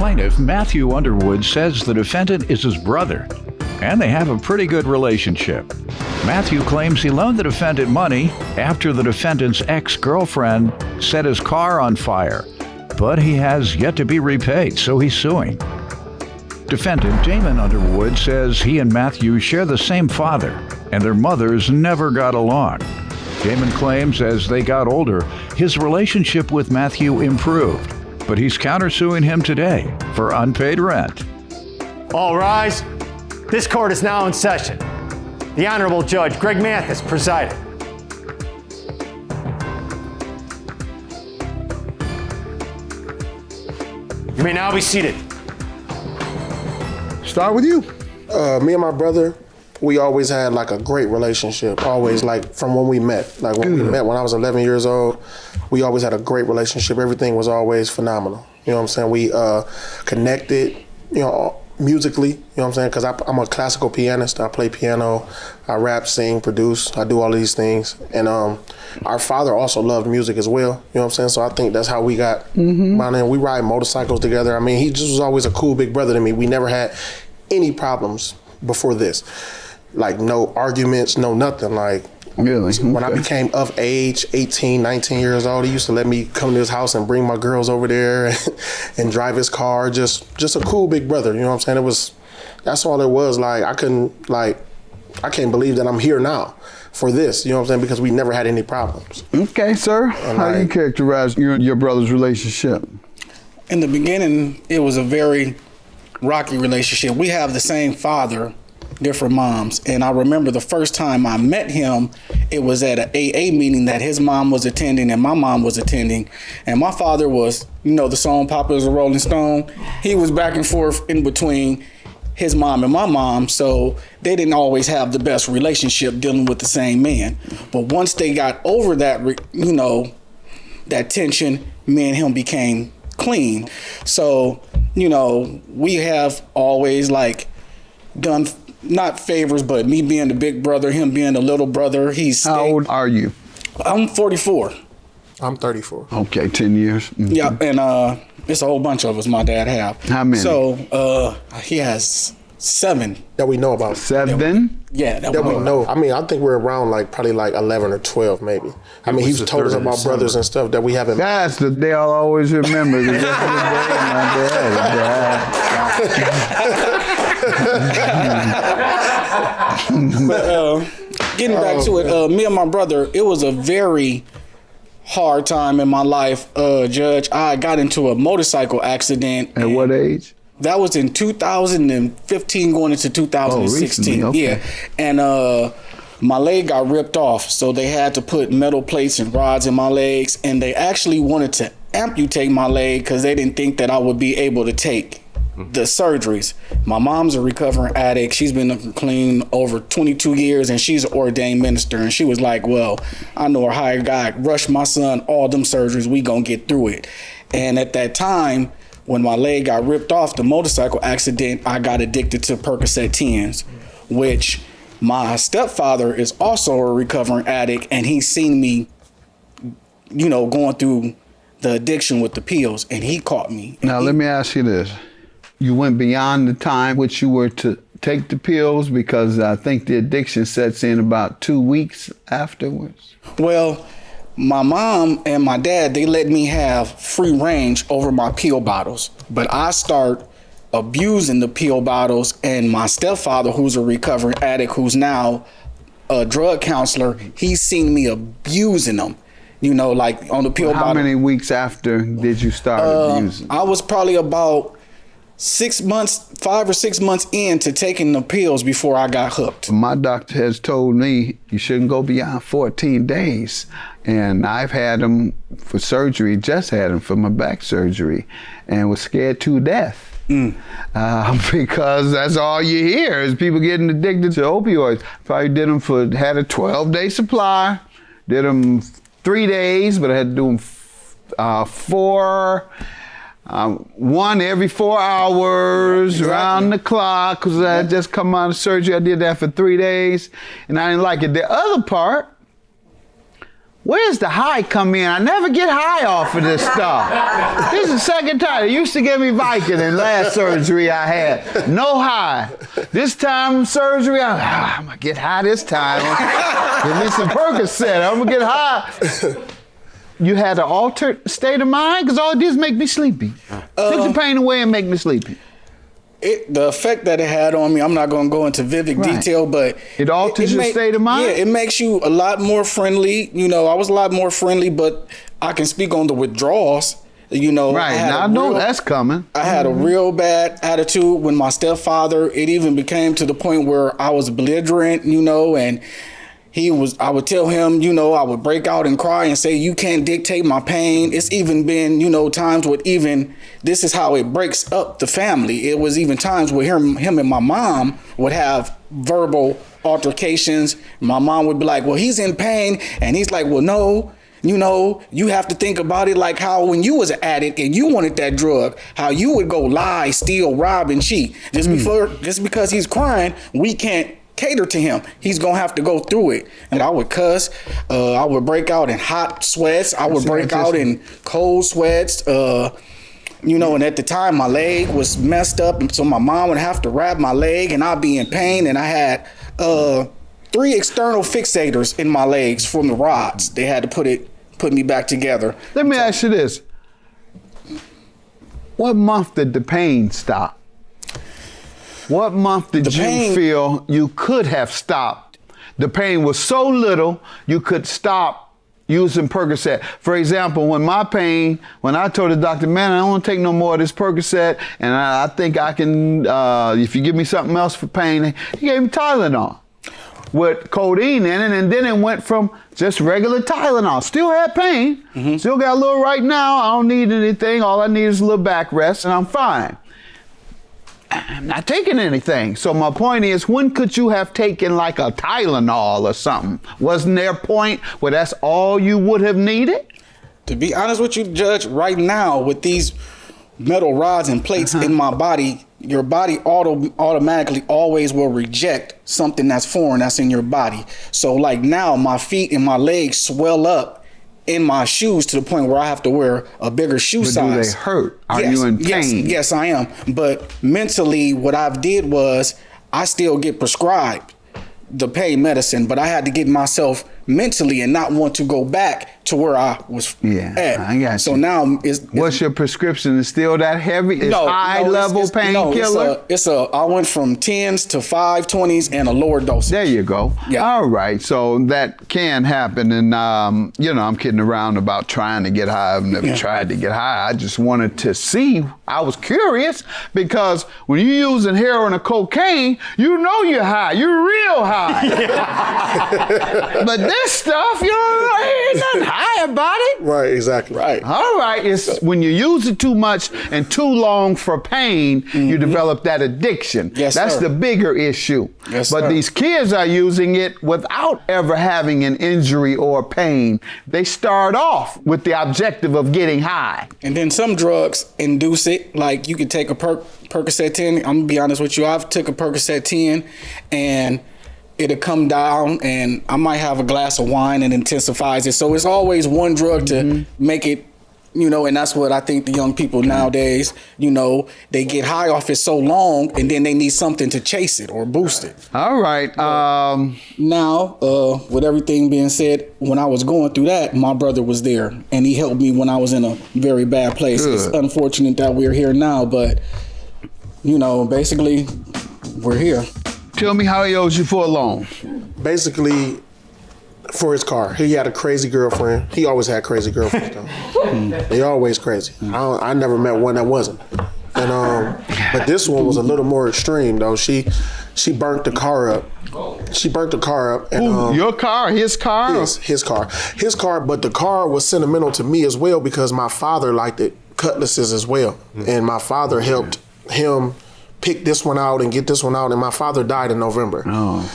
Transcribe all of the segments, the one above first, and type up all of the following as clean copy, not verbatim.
plaintiff, Matthew Underwood, says the defendant is his brother, and they have a pretty good relationship. Matthew claims he loaned the defendant money after the defendant's ex-girlfriend set his car on fire, but he has yet to be repaid, so he's suing. Defendant Damon Underwood says he and Matthew share the same father, and their mothers never got along. Damon claims as they got older, his relationship with Matthew improved, but he's countersuing him today for unpaid rent. All rise. This court is now in session. The Honorable Judge Greg Mathis presiding. You may now be seated. Start with you. Me and my brother, we always had like a great relationship. Always, like from when we met. Like when we met when I was 11 years old, we always had a great relationship. Everything was always phenomenal. You know what I'm saying? We connected, musically, you know what I'm saying? Because I'm a classical pianist. I play piano, I rap, sing, produce. I do all of these things. And our father also loved music as well. You know what I'm saying? So I think that's how we got my name. We ride motorcycles together. I mean, he just was always a cool big brother to me. We never had any problems before this. Like no arguments, no nothing. Like Really? When I became of age, 18, 19 years old, he used to let me come to his house and bring my girls over there and drive his car. Just a cool big brother, you know what I'm saying? That's all it was. Like, I can't believe that I'm here now for this, you know what I'm saying? Because we never had any problems. Okay, sir. How do you characterize your brother's relationship? In the beginning, it was a very rocky relationship. We have the same father, different moms. And I remember the first time I met him, it was at an AA meeting that his mom was attending and my mom was attending. And my father was, the song Papa is a Rolling Stone. He was back and forth in between his mom and my mom. So they didn't always have the best relationship dealing with the same man. But once they got over that, that tension, me and him became clean. So, we have always done not favors, but me being the big brother, him being the little brother. How old are you? I'm 44. I'm 34. Okay, 10 years. Mm-hmm. Yeah, and it's a whole bunch of us my dad have. How many? So he has 7. That we know about. 7? Yeah, that we know. I mean, I think we're around probably 11 or 12 maybe. I mean, he's told us about brothers and stuff that we haven't. That's the day I'll always remember. My But getting back to it, me and my brother, it was a very hard time in my life, Judge. I got into a motorcycle accident. At what age? That was in 2015 going into 2016. Okay. Yeah. And my leg got ripped off, so they had to put metal plates and rods in my legs, and they actually wanted to amputate my leg because they didn't think that I would be able to take the surgeries. My mom's a recovering addict. She's been clean over 22 years, and she's an ordained minister. And she was like, well, I know a higher God. Rush my son, all them surgeries, we gonna get through it. And at that time, when my leg got ripped off the motorcycle accident, I got addicted to Percocet 10s, which my stepfather is also a recovering addict, and he's seen me, going through the addiction with the pills, and he caught me. Now, let me ask you this. You went beyond the time which you were to take the pills, because I think the addiction sets in about 2 weeks afterwards. Well, my mom and my dad, they let me have free range over my pill bottles, but I start abusing the pill bottles, and my stepfather, who's a recovering addict, who's now a drug counselor, he's seen me abusing them, on the pill bottle. How many weeks after did you start abusing? I was probably about 5 or 6 months into taking the pills before I got hooked. My doctor has told me you shouldn't go beyond 14 days. And I've had them for surgery, just had them for my back surgery, and was scared to death. Because that's all you hear is people getting addicted to opioids. Probably had a 12-day supply, did them 3 days, but I had to do them 4, 1 every 4 hours, around the clock, because I had just come out of surgery. I did that for 3 days, and I didn't like it. The other part where's the high come in? I never get high off of this stuff. This is the second time. They used to give me Vicodin last surgery I had. No high. This time surgery, I'm going to get high this time. Give me some Percocet. I'm going to get high. You had an altered state of mind? Because all it did is make me sleepy. Took the pain away and make me sleepy. The effect that it had on me, I'm not going to go into vivid detail, but it alters your state of mind? Yeah, it makes you a lot more friendly. You know, I was a lot more friendly, but I can speak on the withdrawals. You know, right, now I know that's coming. I had a real bad attitude with my stepfather. It even became to the point where I was belligerent, you know, and I would tell him, you know, I would break out and cry and say, you can't dictate my pain. It's even been, you know, times with even, this is how it breaks up the family. It was even times where him and my mom would have verbal altercations. My mom would be like, well, he's in pain. And he's like, well, no, you know, you have to think about it like how when you was an addict and you wanted that drug, how you would go lie, steal, rob, and cheat. Just because he's crying, we can't cater to him. He's gonna have to go through it. And I would cuss. I would break out in hot sweats. I would break out in cold sweats. You know, and at the time my leg was messed up, and so my mom would have to wrap my leg, and I'd be in pain. And I had 3 external fixators in my legs from the rods. They had to put me back together. Let me ask you this: what month did the pain stop? What month did you feel you could have stopped? The pain was so little you could stop using Percocet. For example, when I told the doctor, man, I don't want to take no more of this Percocet, and I think I can, if you give me something else for pain, he gave me Tylenol with codeine in it, and then it went from just regular Tylenol. Still had pain, still got a little right now. I don't need anything. All I need is a little back rest, and I'm fine. I'm not taking anything. So my point is, when could you have taken like a Tylenol or something? Wasn't there a point where that's all you would have needed? To be honest with you, Judge, right now with these metal rods and plates in my body, your body automatically always will reject something that's foreign that's in your body. So like now my feet and my legs swell up in my shoes to the point where I have to wear a bigger shoe size. Do they hurt? Are you in pain? Yes, I am. But mentally, what I've did was I still get prescribed the pain medicine, but I had to get myself mentally and not want to go back to where I was at. I got you. So now what's your prescription? Is still that heavy? It's high level painkiller? I went from 10s to 5 20s and a lower dosage. There you go. Yeah. All right. So that can happen. And, you know, I'm kidding around about trying to get high. I've never tried to get high. I just wanted to see. I was curious because when you're using heroin or cocaine, you know you're high. You're real high. But this stuff, you know, ain't nothing high about it. Right, exactly. Right. All right. It's when you use it too much and too long for pain, you develop that addiction. Yes, That's sir. the bigger issue. Yes, but sir. these kids are using it without ever having an injury or pain. They start off with the objective of getting high. And then some drugs induce it. Like you could take a Percocet 10. I'm gonna be honest with you. I've took a Percocet 10 and it'll come down and I might have a glass of wine and intensifies it. So it's always one drug to make it, you know, and that's what I think the young people nowadays, you know, they get high off it so long and then they need something to chase it or boost it. All right. Now, with everything being said, when I was going through that, my brother was there and he helped me when I was in a very bad place. Good. It's unfortunate that we're here now, but, you know, basically, we're here. Tell me how he owes you for a loan. Basically, for his car. He had a crazy girlfriend. He always had crazy girlfriends, though. They always crazy. I never met one that wasn't. And but this one was a little more extreme, though. She burnt the car up. She burnt the car up. And, your car? His car? Yes, his car. His car, but the car was sentimental to me as well because my father liked it, cutlasses as well. And my father helped him pick this one out and get this one out, and my father died in November.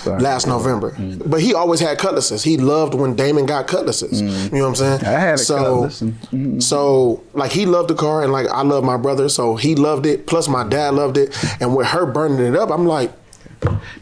Last November. But he always had cutlasses. He loved when Damon got cutlasses. You know what I'm saying? I had a cutlass. So like he loved the car and like I love my brother, so he loved it. Plus my dad loved it. And with her burning it up, I'm like,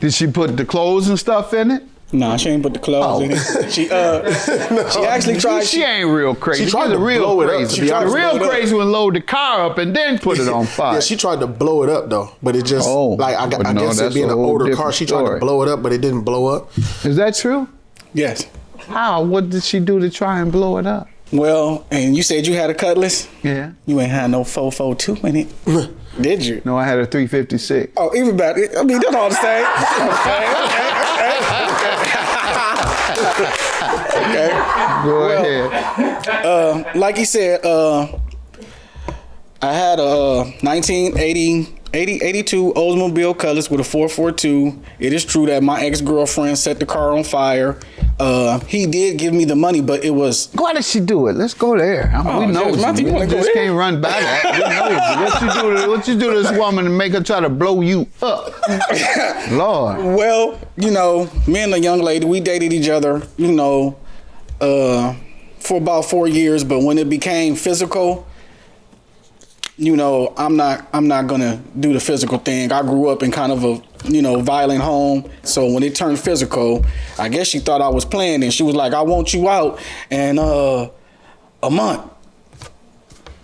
did she put the clothes and stuff in it? Nah, she ain't put the clothes in it. She actually tried. She ain't real crazy. She tried She's to real blow it up, crazy. to be honest. Real crazy would load the car up and then put it on fire. Yeah, she tried to blow it up though, but it just I guess it being an older car, she tried to blow it up, but it didn't blow up. Is that true? Yes. How? What did she do to try and blow it up? Well, and you said you had a Cutlass? Yeah. You ain't had no 442 in it, did you? No, I had a 356. Oh, even better. I mean, that's all the same. Okay. Go ahead. Like you said, I had a 1982 Oldsmobile Cutlass with a 442. It is true that my ex-girlfriend set the car on fire. He did give me the money, but it was... Why did she do it? Let's go there. We know yes, Mathis, you. you wanna We go just there? can't run by that. We know what you do to this woman to make her try to blow you up? Lord. Well, me and the young lady, we dated each other, for about 4 years. But when it became physical, I'm not gonna do the physical thing. I grew up in kind of a violent home. So when it turned physical, I guess she thought I was playing, and she was like, "I want you out." And a month,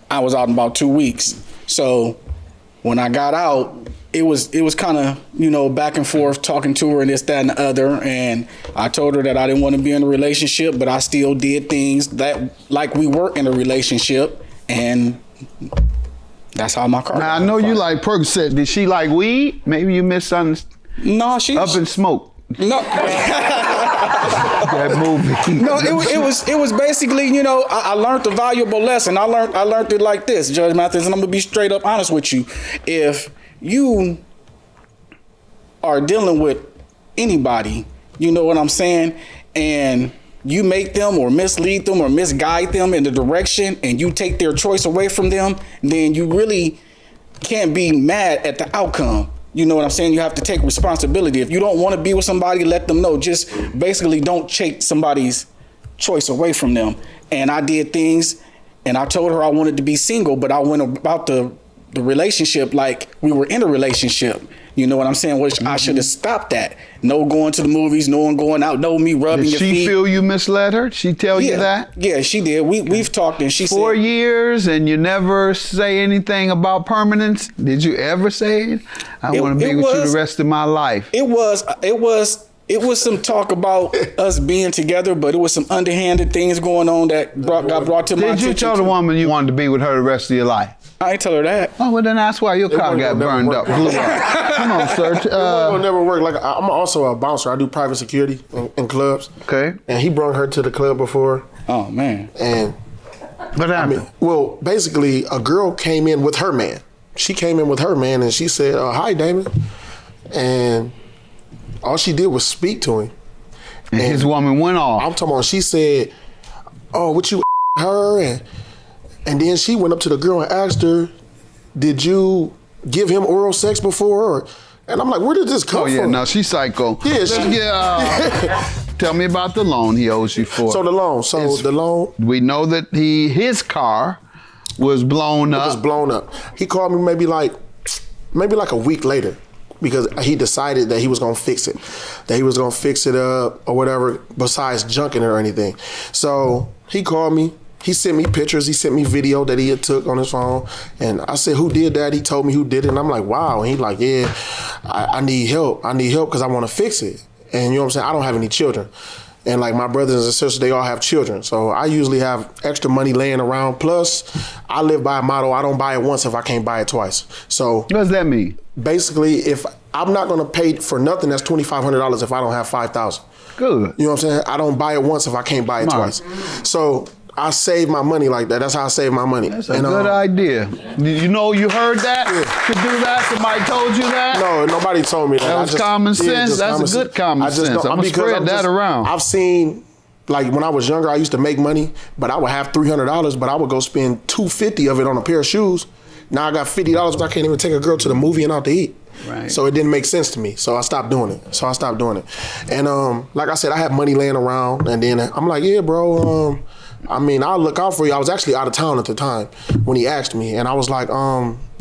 I was out in about 2 weeks. So when I got out, it was kind of back and forth, talking to her and this, that, and the other. And I told her that I didn't want to be in a relationship, but I still did things that like we were in a relationship, and that's how my car. Now I know you like Percocet. Did she like weed? Maybe you misunderstood. No, she Up in smoke. No. That movie. No, it was basically, I learned a valuable lesson. I learned it like this, Judge Mathis, and I'm gonna be straight up honest with you. If you are dealing with anybody, you know what I'm saying, and you make them or mislead them or misguide them in the direction, and you take their choice away from them, then you really can't be mad at the outcome. You know what I'm saying? You have to take responsibility. If you don't want to be with somebody, let them know. Just basically don't take somebody's choice away from them. And I did things, and I told her I wanted to be single, but I went about the relationship like we were in a relationship. You know what I'm saying? Which I should have stopped that. No going to the movies, no one going out, no me rubbing your feet. Did she feel you misled her? She tell you that? Yeah, she did. We've talked, and she said 4 years, and you never say anything about permanence? Did you ever say it? I want to be with you the rest of my life. It was some talk about us being together, but it was some underhanded things going on that got brought to my attention. Did you tell the woman you wanted to be with her the rest of your life? I ain't tell her that. Oh, well, then that's why your car got burned up, blew up. Come on, sir. It will never work. Like, I'm also a bouncer. I do private security in clubs. Okay. And he brought her to the club before. Oh, man. And What happened? well, basically, a girl came in with her man. She came in with her man, and she said, "Hi, Damon." And all she did was speak to him. And his woman went off. I'm talking about, she said, "Oh, what you her?" And then she went up to the girl and asked her, "Did you give him oral sex before?" And I'm like, where did this come Oh, yeah, from? no, she's psycho. Yeah, Tell me about the loan he owes you for. So the loan. We know that his car was blown up. It was blown up. He called me maybe like a week later, because he decided that he was gonna fix it, up or whatever, besides junking it or anything. So he called me. He sent me pictures. He sent me video that he had took on his phone. And I said, "Who did that?" He told me who did it. And I'm like, wow. And he like, "Yeah, I need help. I need help because I want to fix it." And you know what I'm saying? I don't have any children. And like my brothers and sisters, they all have children. So I usually have extra money laying around. Plus, I live by a motto, I don't buy it once if I can't buy it twice. So What does that mean? basically, if I'm not going to pay for nothing, that's $2,500 if I don't have $5,000. Good. You know what I'm saying? I don't buy it once if I can't buy it twice. So I save my money like that. That's how I save my money. That's a good idea. You know, you heard that? To do that? Somebody told you that? No, nobody told me that. That was common sense? That's a good common sense. I'm going to spread that around. I've seen, like when I was younger, I used to make money, but I would have $300, but I would go spend $250 of it on a pair of shoes. Now I got $50, but I can't even take a girl to the movie and out to eat. Right. So it didn't make sense to me. So I stopped doing it. And like I said, I had money laying around, and then I'm like, "Yeah, bro, I'll look out for you." I was actually out of town at the time when he asked me, and I was like,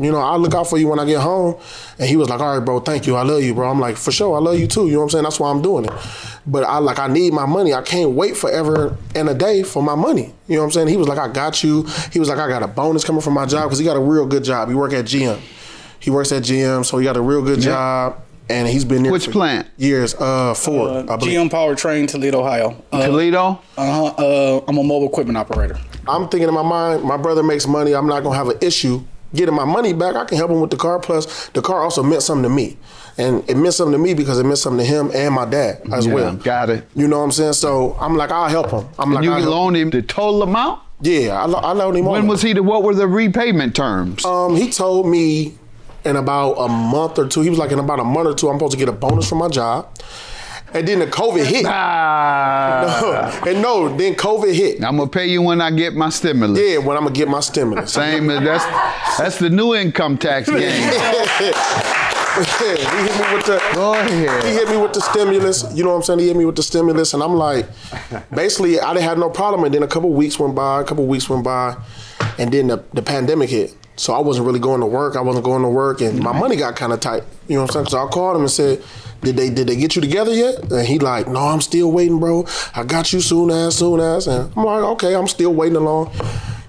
You know, I'll look out for you when I get home. And he was like, all right, bro, thank you. I love you, bro. I'm like, for sure, I love you too. You know what I'm saying? That's why I'm doing it. But I need my money. I can't wait forever and a day for my money. You know what I'm saying? He was like, I got you. He was like, I got a bonus coming from my job because he got a real good job. He work at GM. He works at GM, so he got a real good job. And he's been there Which plant? Years. Ford, I believe. GM Powertrain, Toledo, Ohio. Toledo? I'm a mobile equipment operator. I'm thinking in my mind, my brother makes money. I'm not going to have an issue getting my money back. I can help him with the car. Plus, the car also meant something to me. And it meant something to me because it meant something to him and my dad as well. Got it. You know what I'm saying? So I'm like, I'll help him. And you loaned him the total amount? Yeah, I loaned him all. When was what were the repayment terms? He told me in about a month or two, he was like, in about a month or two, I'm supposed to get a bonus from my job. And then the COVID hit. Then COVID hit. I'm gonna pay you when I get my stimulus. Yeah, when I'm gonna get my stimulus. Same as that's the new income tax game. He hit me with the. Go ahead. He hit me with the stimulus. You know what I'm saying? He hit me with the stimulus, and I'm like, basically, I didn't have no problem. And then a couple weeks went by, and then the pandemic hit. So I wasn't really going to work. And my money got kind of tight. You know what I'm saying? So I called him and said, Did they get you together yet? And he like, no, I'm still waiting, bro. I got you soon as. And I'm like, okay, I'm still waiting along.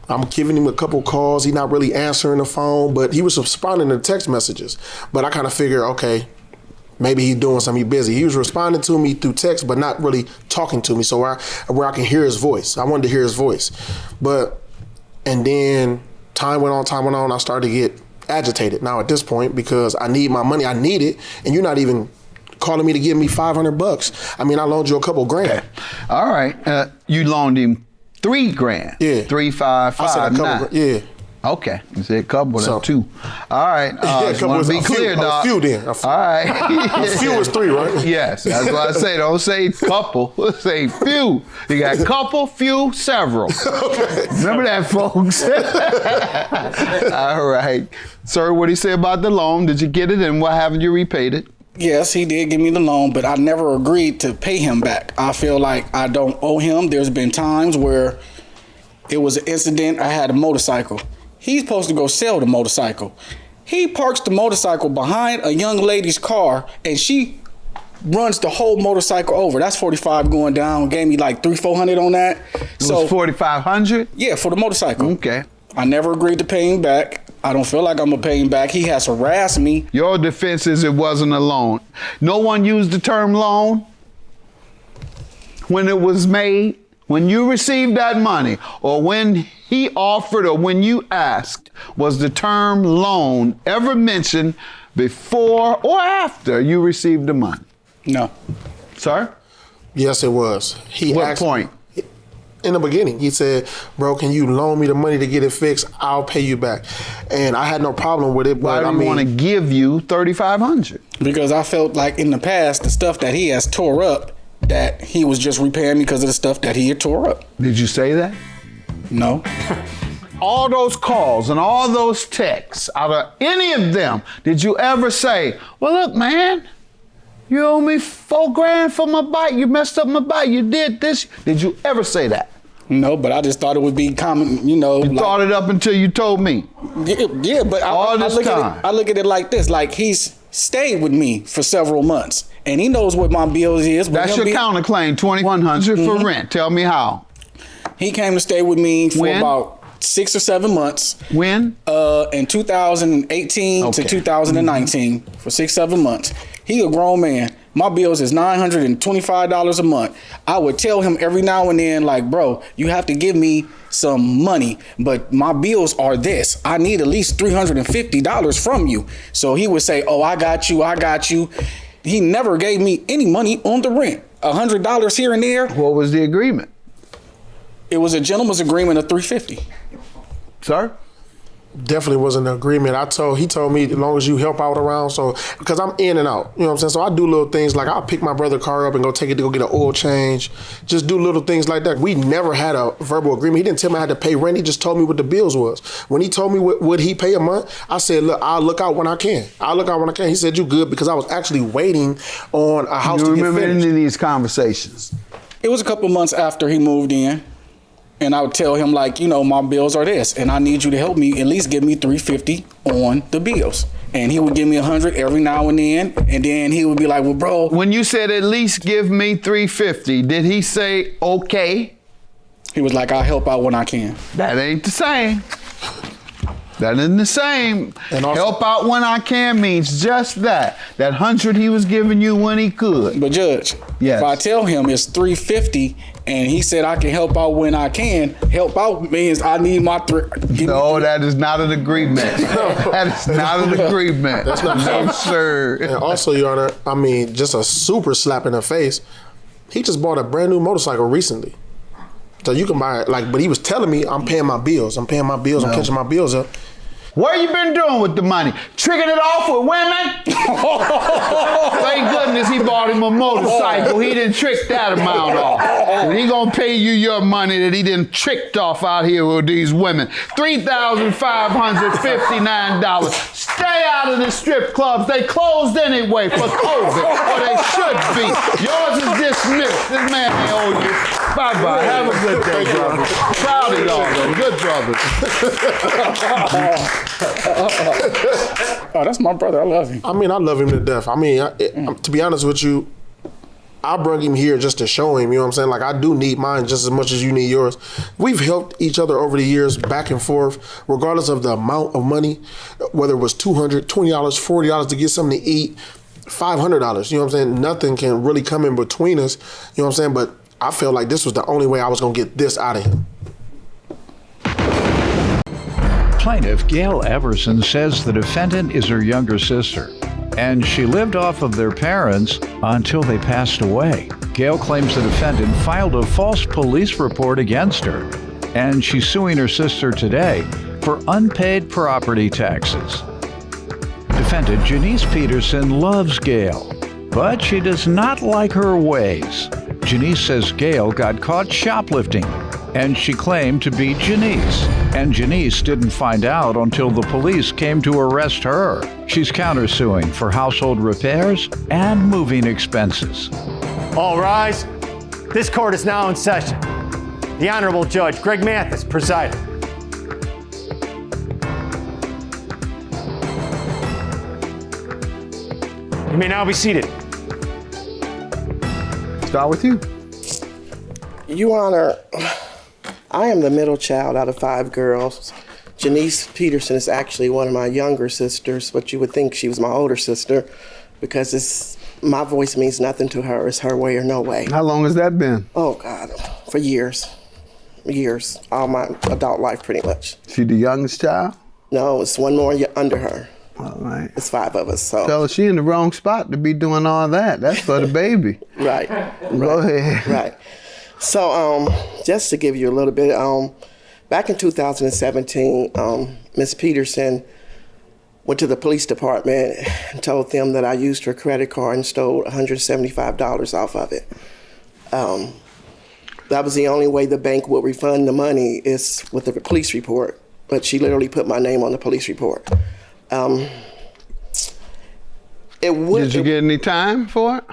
I'm giving him a couple calls. He's not really answering the phone, but he was responding to text messages. But I kind of figured, okay, maybe he's doing something, he's busy. He was responding to me through text, but not really talking to me, so where I can hear his voice. I wanted to hear his voice. And then time went on, I started to get agitated now at this point because I need my money. I need it, and you're not even calling me to give me $500. I mean, I loaned you a couple grand. Okay. All right. You loaned him $3,000. Yeah. 3, 5, 5, I said a couple 9. Yeah. Okay. You said a couple, So- that's 2. All right. Just want to be clear, dog. A few then. All right. A few is 3, right? Yes, that's what I say. Don't say couple. Say few. You got couple, few, several. Okay. Remember that, folks. All right. Sir, what did he say about the loan? Did you get it, and what haven't you repaid it? Yes, he did give me the loan, but I never agreed to pay him back. I feel like I don't owe him. There's been times where it was an incident. I had a motorcycle. He's supposed to go sell the motorcycle. He parks the motorcycle behind a young lady's car, and she runs the whole motorcycle over. That's 45 going down. Gave me like $300-400 on that. It was 4,500. Yeah, for the motorcycle. Okay. I never agreed to pay him back. I don't feel like I'm gonna pay him back. He has harassed me. Your defense is it wasn't a loan. No one used the term loan when it was made. When you received that money, or when he offered, or when you asked, was the term loan ever mentioned before or after you received the money? No. Sir? Yes, it was. He What asked point? in the beginning, he said, bro, can you loan me the money to get it fixed? I'll pay you back. And I had no problem with it. Why But do you want to give you $3,500? Because I felt like in the past, the stuff that he has tore up, that he was just repaying me because of the stuff that he had tore up. Did you say that? No. All those calls and all those texts, out of any of them, did you ever say, well, look, man, you owe me $4,000 for my bike. You messed up my bike. You did this. Did you ever say that? No, but I just thought it would be common, You thought it up until you told me. Yeah, but All this time. I look at it like this, like he's stayed with me for several months, and he knows what my bills is. That's your counterclaim, $2,100 for rent. Tell me how. He came to stay with me for When? about 6 or 7 months. When? In 2018 Okay. to 2019, for 6-7 months. He a grown man. My bills is $925 a month. I would tell him every now and then, like, bro, you have to give me some money, but my bills are this. I need at least $350 from you. So he would say, oh, I got you. He never gave me any money on the rent. $100 here and there. What was the agreement? It was a gentleman's agreement of $350. Sir? Definitely wasn't an agreement. He told me as long as you help out around, so because I'm in and out, you know what I'm saying? So I do little things like I'll pick my brother's car up and go take it to go get an oil change. Just do little things like that. We never had a verbal agreement. He didn't tell me I had to pay rent. He just told me what the bills was. When he told me what would he pay a month, I said, look, I'll look out when I can. He said, you good? Because I was actually waiting on a house You to get remember finished. any of these conversations? It was a couple months after he moved in. And I would tell him like, you know, my bills are this, and I need you to help me at least give me $350 on the bills. And he would give me $100 every now and then he would be like, well, bro. When you said at least give me $350, did he say okay? He was like, I'll help out when I can. That ain't the same. That isn't the same. And also, help out when I can means just that. That 100 he was giving you when he could. But Judge, yes. If I tell him it's $350 and he said I can help out when I can, help out means I need my No, that is not an agreement. That is not an agreement. That's not no, sir. And also, Your Honor, I mean, just a super slap in the face. He just bought a brand new motorcycle recently. So you can buy it, like, but he was telling me, I'm paying my bills. I'm catching my bills up. What you been doing with the money? Tricking it off with women? Thank goodness he bought him a motorcycle. He didn't trick that amount off. And he gonna pay you your money that he didn't tricked off out here with these women. $3,559. Stay out of the strip clubs. They closed anyway for COVID, or they should be. Yours is dismissed. This man ain't owe you. Bye-bye. Have a good day, brother. Proud of y'all, though. Good brothers. Oh, that's my brother. I love him. I mean, I love him to death. I mean, to be honest with you, I brought him here just to show him, you know what I'm saying? Like, I do need mine just as much as you need yours. We've helped each other over the years, back and forth, regardless of the amount of money, whether it was $200, $20, $40 to get something to eat, $500, you know what I'm saying? Nothing can really come in between us, you know what I'm saying? But I felt like this was the only way I was going to get this out of him. Plaintiff Gail Everson says the defendant is her younger sister, and she lived off of their parents until they passed away. Gail claims the defendant filed a false police report against her, and she's suing her sister today for unpaid property taxes. Defendant Janice Peterson loves Gail, but she does not like her ways. Janice says Gail got caught shoplifting, and she claimed to be Janice. And Janice didn't find out until the police came to arrest her. She's countersuing for household repairs and moving expenses. All rise. This court is now in session. The Honorable Judge Greg Mathis presiding. You may now be seated. Start with you. Your Honor, I am the middle child out of 5 girls. Janice Peterson is actually one of my younger sisters, but you would think she was my older sister because my voice means nothing to her. It's her way or no way. How long has that been? Oh, God, for years. Years. All my adult life, pretty much. She the youngest child? No, it's one more under her. All right. It's 5 of us, so. Tell her she in the wrong spot to be doing all that. That's for the baby. Right. Go ahead. Right. So, just to give you a little bit, back in 2017, Ms. Peterson went to the police department and told them that I used her credit card and stole $175 off of it. That was the only way the bank would refund the money is with a police report, but she literally put my name on the police report. Did you get any time for it?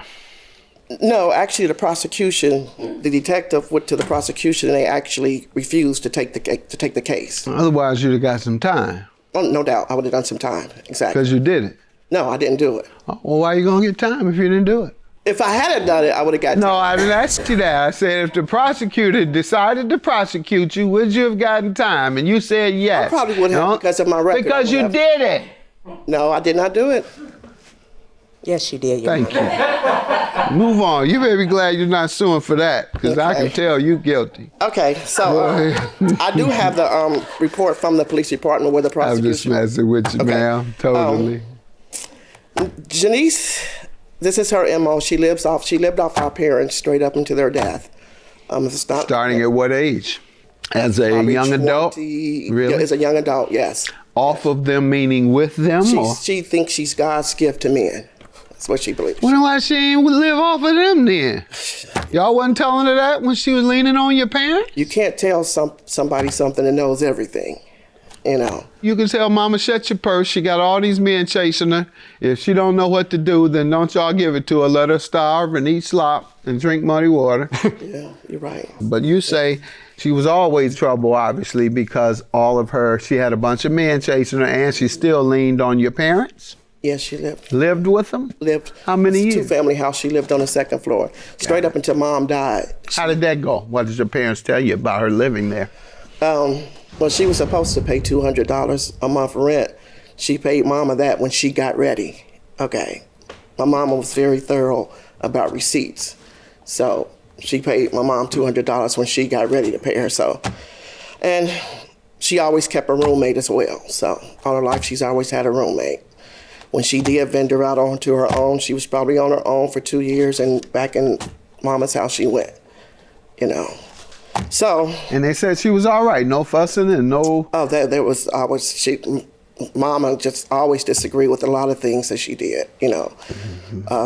No, actually, the prosecution, the detective went to the prosecution, and they actually refused to take the case. Otherwise, you'd have got some time. Oh, no doubt, I would have done some time. Exactly. Because you did it. No, I didn't do it. Well, why are you gonna get time if you didn't do it? If I hadn't done it, I would have got time. No, I didn't ask you that. I said if the prosecutor decided to prosecute you, would you have gotten time? And you said yes. I probably would have because of my record. Because you did it. No, I did not do it. Yes, you did. Your Thank you. Move on. You better be glad you're not suing for that, because I can tell you guilty. Okay, so I do have the report from the police department where the prosecution. I'm just messing with you, ma'am. Totally. Janice, this is her MO. She lived off our parents straight up into their death. Starting at what age? As a young adult? Really? As a young adult, yes. Off of them meaning with them? She thinks she's God's gift to men. That's what she believes. Well, then why she ain't live off of them then? Y'all wasn't telling her that when she was leaning on your parents? You can't tell somebody something that knows everything, you know. You can tell mama, shut your purse. She got all these men chasing her. If she don't know what to do, then don't y'all give it to her. Let her starve and eat slop and drink muddy water. Yeah, you're right. But you say She was always trouble, obviously, because she had a bunch of men chasing her, and she still leaned on your parents? Yes, she lived. Lived with them? Lived. How many It's a years? two-family house. She lived on the second floor, straight up until Mom died. How did that go? What did your parents tell you about her living there? Well, she was supposed to pay $200 a month rent. She paid Mama that when she got ready. Okay. My mama was very thorough about receipts. So she paid my mom $200 when she got ready to pay her. And she always kept a roommate as well. So all her life, she's always had a roommate. When she did venture out onto her own, she was probably on her own for 2 years, and back in Mama's house she went, you know. So. And they said she was all right, no fussing and no. Oh, there was always Mama just always disagreed with a lot of things that she did, you know.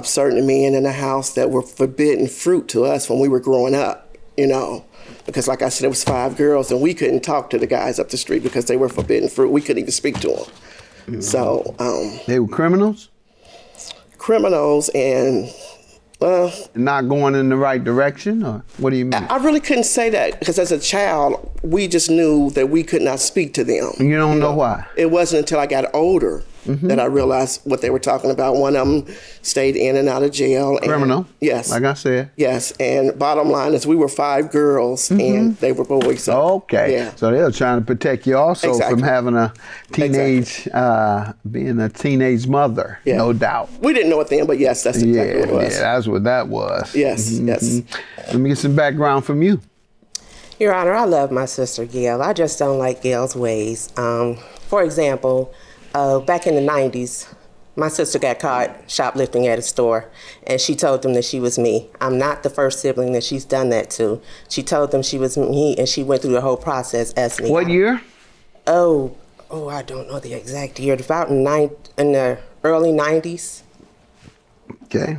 Certain men in the house that were forbidden fruit to us when we were growing up, you know. Because like I said, it was 5 girls, and we couldn't talk to the guys up the street because they were forbidden fruit. We couldn't even speak to them. So. They were criminals? Criminals and. Not going in the right direction, or what do you mean? I really couldn't say that because as a child, we just knew that we could not speak to them. You don't know why? It wasn't until I got older that I realized what they were talking about. One of them stayed in and out of jail. Criminal? Yes. Like I said? Yes, and bottom line is we were 5 girls and they were boys. So, okay. Yeah. So they were trying to protect you also from having a teenage, being a teenage mother, no doubt. We didn't know it then, but yes, that's exactly what it was. Yeah, that's what that was. Yes, yes. Let me get some background from you. Your Honor, I love my sister Gail. I just don't like Gail's ways. For example, back in the 90s, my sister got caught shoplifting at a store, and she told them that she was me. I'm not the first sibling that she's done that to. She told them she was me, and she went through the whole process as me. What year? Oh, I don't know the exact year. About in the early 90s. Okay.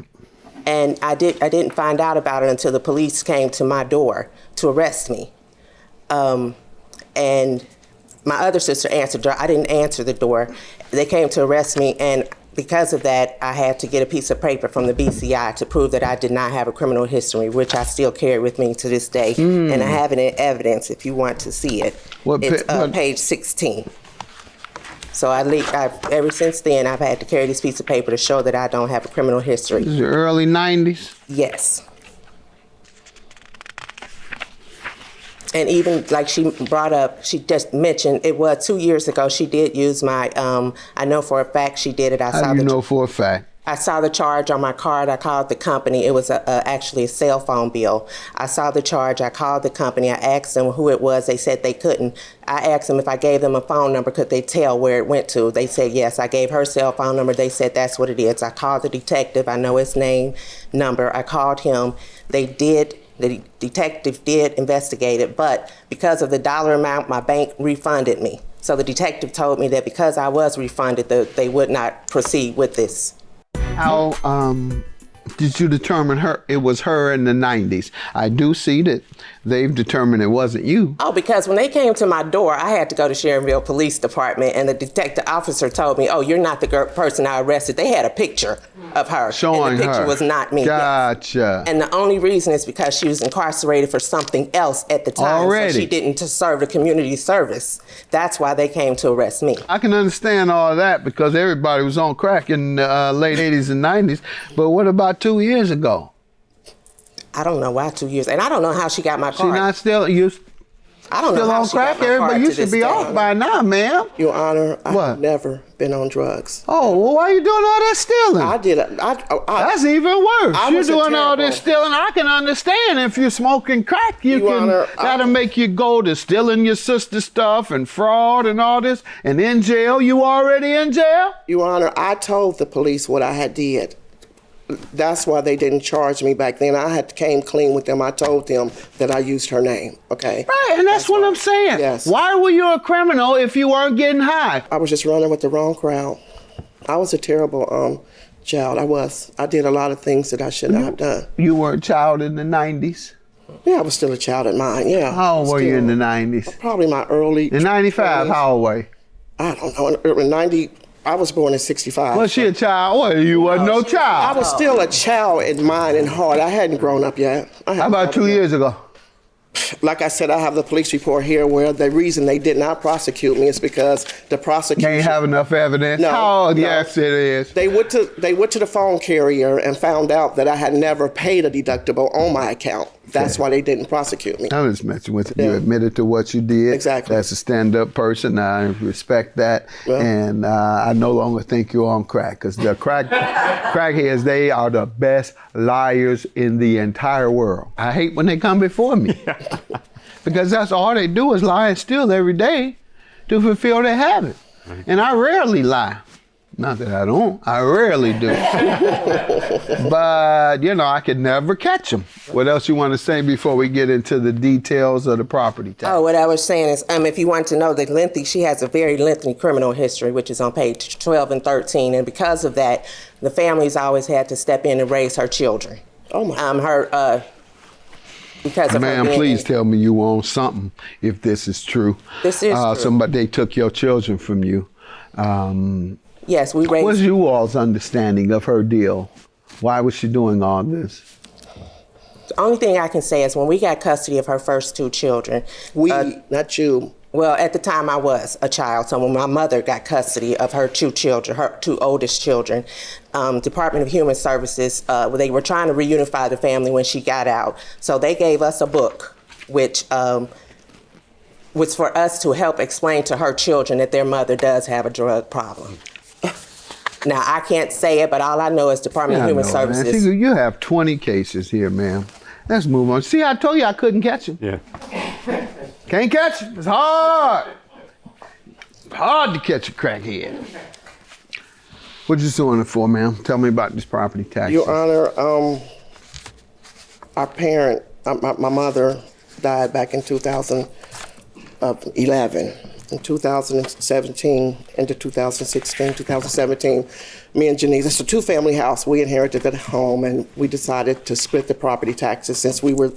And I didn't find out about it until the police came to my door to arrest me. And my other sister answered the door. I didn't answer the door. They came to arrest me, and because of that, I had to get a piece of paper from the BCI to prove that I did not have a criminal history, which I still carry with me to this day. And I have it in evidence if you want to see it. It's page 16. So ever since then, I've had to carry this piece of paper to show that I don't have a criminal history. This is the early 90s? Yes. And even like she brought up, she just mentioned it was 2 years ago. She did use my, I know for a fact she did it. How do you know for a fact? I saw the charge on my card. I called the company. It was actually a cell phone bill. I saw the charge. I called the company. I asked them who it was. They said they couldn't. I asked them if I gave them a phone number, could they tell where it went to? They said yes. I gave her cell phone number. They said that's what it is. I called the detective. I know his name, number. I called him. The detective did investigate it, but because of the dollar amount, my bank refunded me. So the detective told me that because I was refunded, they would not proceed with this. How did you determine it was her in the 90s? I do see that they've determined it wasn't you. Oh, because when they came to my door, I had to go to Sharonville Police Department, and the detective officer told me, oh, you're not the person I arrested. They had a picture of her. Showing and the picture her. was not me. Gotcha. Yes. And the only reason is because she was incarcerated for something else at the time. Already. So she didn't serve the community service. That's why they came to arrest me. I can understand all of that because everybody was on crack in the late 80s and 90s. But what about 2 years ago? I don't know why 2 years. And I don't know how she got my card. She not still, I don't know how on she got crack? my card Everybody, you to should this be day. off by now, ma'am. Your Honor, What? I've never been on drugs. Oh, well, why are you doing all that stealing? I did. That's even worse. I You're was a doing all terrible- this stealing. I can understand if you're smoking crack, Your Honor, that'll make you go to stealing your sister's stuff and fraud and all this. And in jail, you already in jail? Your Honor, I told the police what I had did. That's why they didn't charge me back then. I came clean with them. I told them that I used her name, okay? Right, and that's what I'm saying. Yes. Why were you a criminal if you weren't getting high? I was just running with the wrong crowd. I was a terrible child. I was. I did a lot of things that I should not have done. You were a child in the 90s? Yeah, I was still a child at mine, yeah. How old were you in the 90s? Probably my early... In 95, 20s. how old were you? I don't know. In 90... I was born in 65. Was she a child? Well, you wasn't no I child. was still a child in mind and heart. I hadn't grown up yet. How about 2 years ago? like I said, I have the police report here where the reason they did not prosecute me is because the prosecution... They ain't have enough evidence? No, Oh, no. yes, it is. They went to the phone carrier and found out that I had never paid a deductible on my account. That's why they didn't prosecute me. I'm just messing with you. You Yeah. admitted to what you did. Exactly. That's a stand-up person. I respect that. Well, and I no longer think you're on crack, because the crackheads, they are the best liars in the entire world. I hate when they come before me. Because that's all they do is lie and steal every day to fulfill their habit. And I rarely lie. Not that I don't, I rarely do. But, you know, I could never catch them. What else you want to say before we get into the details of the property tax? Oh, what I was saying is, if you want to know she has a very lengthy criminal history, which is on page 12 and 13. And because of that, the family's always had to step in and raise her children. Oh my. Because of Ma'am, her being please tell me you own something if this is true. This is true. Somebody, they took your children from you. Yes, we raised... What's you all's understanding of her deal? Why was she doing all this? The only thing I can say is when we got custody of her first two children... Not you. Well, at the time I was a child, so when my mother got custody of her two children, her two oldest children, Department of Human Services, they were trying to reunify the family when she got out. So they gave us a book, which was for us to help explain to her children that their mother does have a drug problem. Now, I can't say it, but all I know is Department of Human Services. Man. See, you have 20 cases here, ma'am. Let's move on. See, I told you I couldn't catch him. Yeah. Can't catch him. It's hard. It's hard to catch a crackhead. What you suing it for, ma'am? Tell me about this property tax. Your Honor, our parent, my mother died back in 2011. In 2017 into 2016, 2017, me and Janice, it's a two-family house. We inherited the home, and we decided to split the property taxes since we were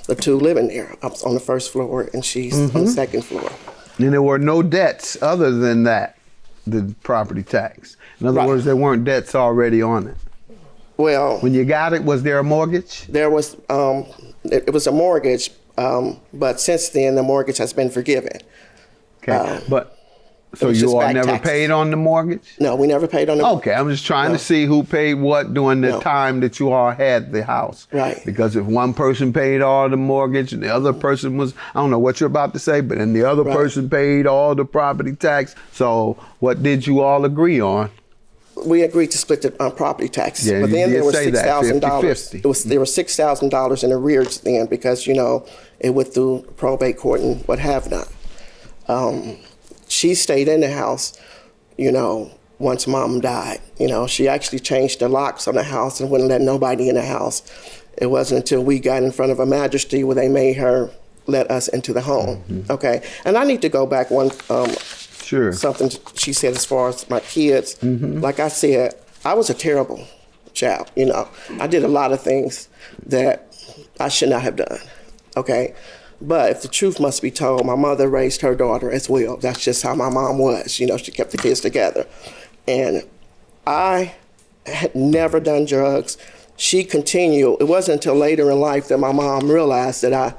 the two living there. I was on the first floor, and she's on the second floor. And there were no debts other than that, the property tax. In other words, there weren't debts already on it. Well, when you got it, was there a mortgage? There was, it was a mortgage, but since then the mortgage has been forgiven. Okay, so you all never paid on the mortgage? No, we never paid on the mortgage. Okay, I'm just trying to see who paid what during the time that you all had the house. Right. Because if one person paid all the mortgage and the other person was, I don't know what you're about to say, but then the other person paid all the property tax. So what did you all agree on? We agreed to split the property taxes, Yeah, but then there was $6,000. There was $6,000 in arrears then because it went through probate court and what have not. She stayed in the house, once Mom died. She actually changed the locks on the house and wouldn't let nobody in the house. It wasn't until we got in front of a magistrate where they made her let us into the home. Okay, and I need to go back something she said as far as my kids. Like I said, I was a terrible child. I did a lot of things that I should not have done. Okay. But if the truth must be told, my mother raised her daughter as well. That's just how my mom was. She kept the kids together. And I had never done drugs. She continued. It wasn't until later in life that my mom realized that I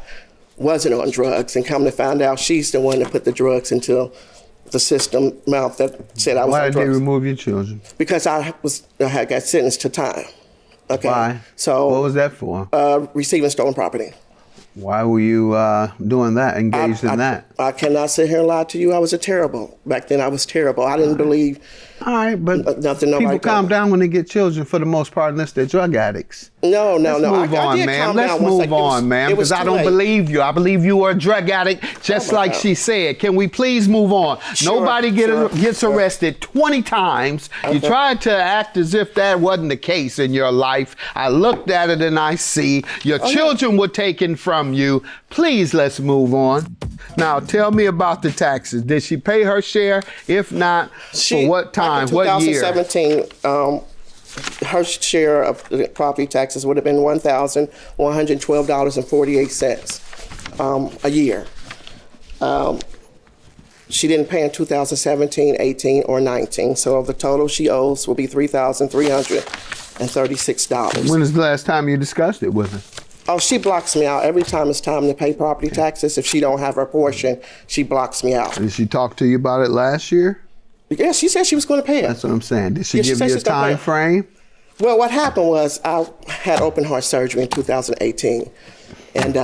wasn't on drugs, and come to find out she's the one that put the drugs into the system mouth that said I was on drugs. Why did they remove your children? Because I had got sentenced to time. Okay. Why? So what was that for? Receiving stolen property. Why were you doing that, engaged in that? I cannot sit here and lie to you. I was back then I was terrible. I didn't believe. All right, but nothing. People calm down when they get children for the most part, unless they're drug addicts. No. Let's move on, ma'am. Let's move on, ma'am, because I don't believe you. I believe you are a drug addict, just like she said. Can we please move on? Nobody gets arrested 20 times. You tried to act as if that wasn't the case in your life. I looked at it and I see your children were taken from you. Please, let's move on. Now, tell me about the taxes. Did she pay her share? If not, for what time, what year? 2017, her share of the property taxes would have been $1,112.48 a year. She didn't pay in 2017, 18, or 19, so the total she owes will be $3,336. When is the last time you discussed it with her? Oh, she blocks me out every time it's time to pay property taxes. If she don't have her portion, she blocks me out. Did she talk to you about it last year? Yeah, she said she was going to pay it. That's what I'm saying. Did she Yeah, she give said you a she's gonna pay time it. frame? Well, what happened was I had open heart surgery in 2018, and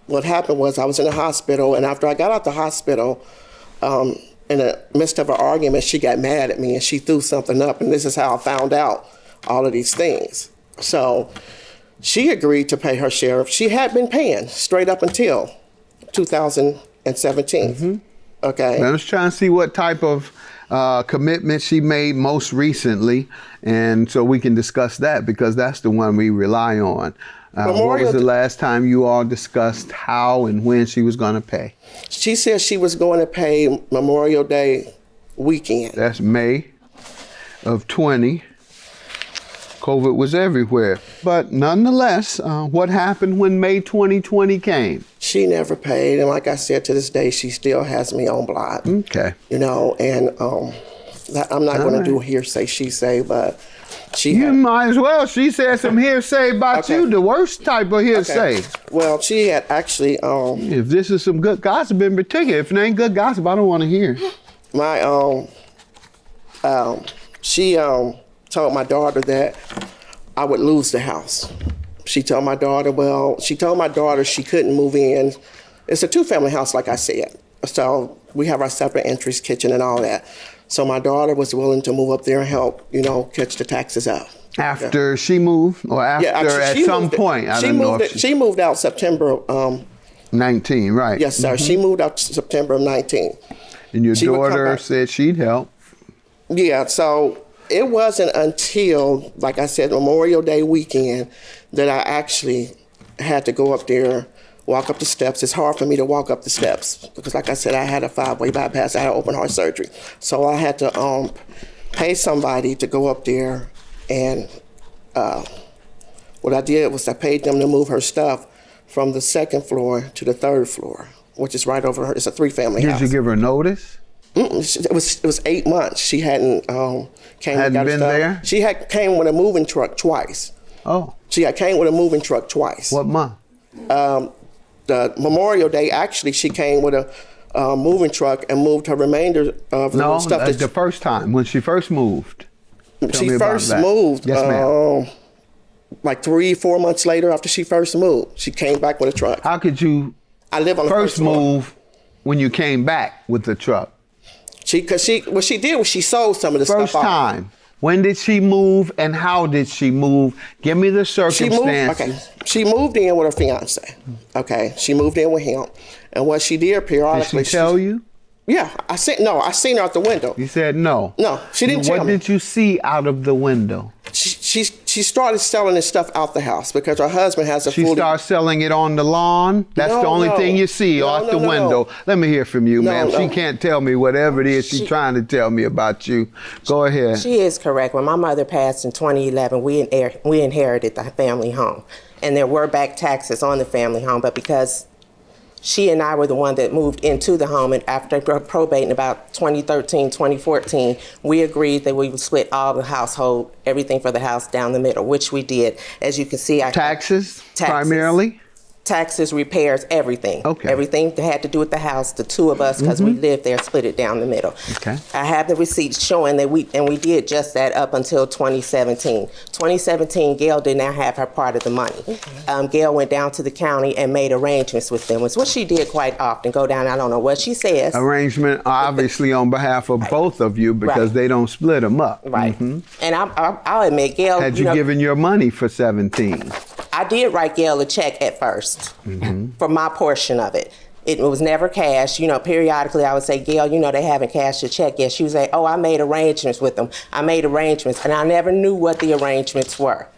what happened was I was in the hospital, and after I got out the hospital, in the midst of an argument, she got mad at me and she threw something up, and this is how I found out all of these things. So she agreed to pay her share. She had been paying straight up until 2017. Okay. I was trying to see what type of commitment she made most recently, and so we can discuss that because that's the one we rely on. What was the last time you all discussed how and when she was going to pay? She said she was going to pay Memorial Day weekend. That's May of 20. COVID was everywhere. But nonetheless, what happened when May 2020 came? She never paid, and like I said, to this day, she still has me on block. Okay. You know, and I'm not going to do hearsay, she say, but you might as well. She said some hearsay about you, the worst type of hearsay. Okay. Well, she had actually. If this is some good gossip in particular, if it ain't good gossip, I don't want to hear. She told my daughter that I would lose the house. She told my daughter she couldn't move in. It's a 2-family house, like I said. So we have our separate entries, kitchen, and all that. So my daughter was willing to move up there and help, catch the taxes up. After she moved, or after at some point? I don't know. She moved out September 19, right? Yes, sir. She moved out September of 19. And your daughter said she'd help. Yeah, so it wasn't until, like I said, Memorial Day weekend that I actually had to go up there, walk up the steps. It's hard for me to walk up the steps because, like I said, I had a 5-way bypass. I had open heart surgery. So I had to pay somebody to go up there, and what I did was I paid them to move her stuff from the 2nd floor to the 3rd floor, which is right over her. It's a 3-family house. Did you give her notice? It was 8 months. She hadn't came. Hadn't been there? She had came with a moving truck twice. Oh. She had came with a moving truck twice. What month? The Memorial Day, actually, she came with a moving truck and moved her remainder of the stuff. No, the first time, when she first moved. She first moved. Yes, ma'am. Like 3-4 months later after she first moved, she came back with a truck. How could you I live on the first first floor. move when you came back with the truck? What she did was she sold some of the stuff off. First time. When did she move and how did she move? Give me the circumstances. She moved in with her fiance. Okay. She moved in with him. And what she did periodically. Did she tell you? Yeah. I seen her out the window. You said no. No, she didn't tell me. What did you see out of the window? She started selling this stuff out the house because her husband has a She started selling it on the lawn? That's the only thing you see out the window. Let me hear from you, ma'am. She can't tell me whatever it is she's trying to tell me about you. Go ahead. She is correct. When my mother passed in 2011, we inherited the family home. And there were back taxes on the family home, but because she and I were the one that moved into the home, and after probate in about 2013, 2014, we agreed that we would split all the household, everything for the house down the middle, which we did. As you can see, Taxes primarily? Taxes, repairs, everything. Okay. Everything that had to do with the house, the two of us, because we lived there, split it down the middle. Okay. I have the receipts showing that we did just that up until 2017. 2017, Gail did not have her part of the money. Gail went down to the county and made arrangements with them. It's what she did quite often, go down, I don't know what she says. Arrangement, obviously, on behalf of both of you because they don't split them up. Right. And I'll admit, Gail. Had you given your money for 17? I did write Gail a check at first for my portion of it. It was never cashed. Periodically I would say, Gail, they haven't cashed your check yet. She would say, oh, I made arrangements with them. I made arrangements. And I never knew what the arrangements were.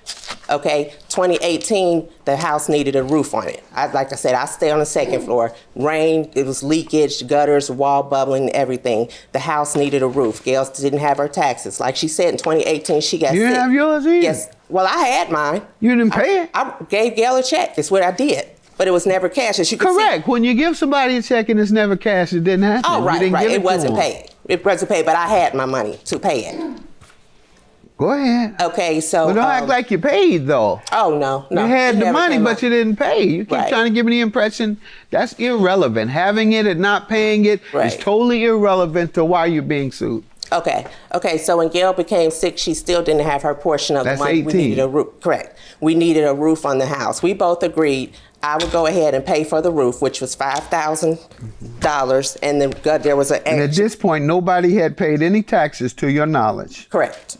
Okay, 2018, the house needed a roof on it. Like I said, I stay on the 2nd floor. Rain, it was leakage, gutters, wall bubbling, everything. The house needed a roof. Gail didn't have her taxes. Like she said, in 2018, she got sick. You didn't have yours either? Yes. Well, I had mine. You didn't pay it? I gave Gail a check. That's what I did. But it was never cashed. As you can Correct. see. When you give somebody a check and it's never cashed, it didn't happen. Oh, right. It to wasn't them. paid. It wasn't paid, but I had my money to pay it. Go ahead. Okay, so But don't act like you paid, though. oh no, You had it the never money, came but up. you didn't pay. You keep Right. trying to give me the impression that's irrelevant. Having it and not paying it is Right. totally irrelevant to why you're being sued. Okay, so when Gail became sick, she still didn't have her portion of That's the money. We 18. needed a roof. Correct. We needed a roof on the house. We both agreed I would go ahead and pay for the roof, which was $5,000, and then there was an And at extra. this point, nobody had paid any taxes to your knowledge, Correct.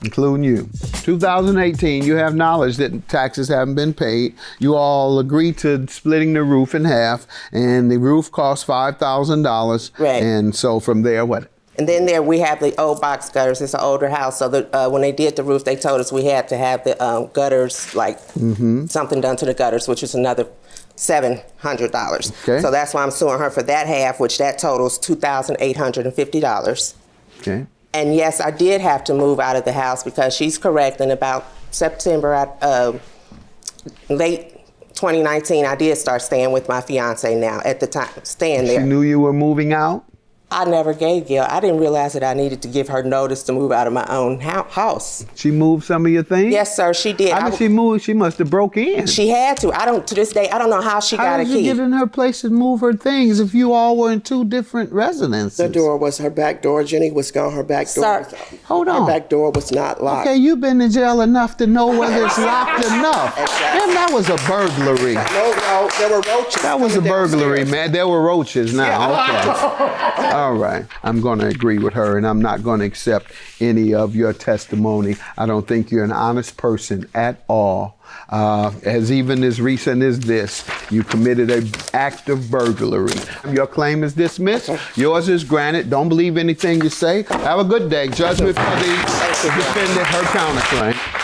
including you. 2018, you have knowledge that taxes haven't been paid. You all agreed to splitting the roof in half, and the roof cost $5,000. Right. And so from there, what? And then there we have the old box gutters. It's an older house, so when they did the roof, they told us we had to have the gutters, like something done to the gutters, which is another $700. Okay. So that's why I'm suing her for that half, which that totals $2,850. Okay. And yes, I did have to move out of the house because she's correct. In about September, late 2019, I did start staying with my fiance now. At the time, staying She there. knew you were moving out? I never gave Gail. I didn't realize that I needed to give her notice to move out of my own house. She moved some of your things? Yes, sir, she did. How did she move? She must have broke in. She had to. To this day, I don't know how she How got a did you key. get in her place and move her things if you all were in two different residences? The door was her back door. Jenny was gone. Her back door. Sir, hold on. Her back door was not locked. Okay, you've been in jail enough to know whether it's locked enough. Exactly. Then that was a burglary. No, there were roaches. That was a coming burglary, downstairs. man. There were roaches now. Okay. All right. I'm going to agree with her, and I'm not going to accept any of your testimony. I don't think you're an honest person at all. As even as recent as this, you committed an act of burglary. Your claim is dismissed. Yours is granted. Don't believe anything you say. Have a good day. Judgment for the defendant, her counterclaim.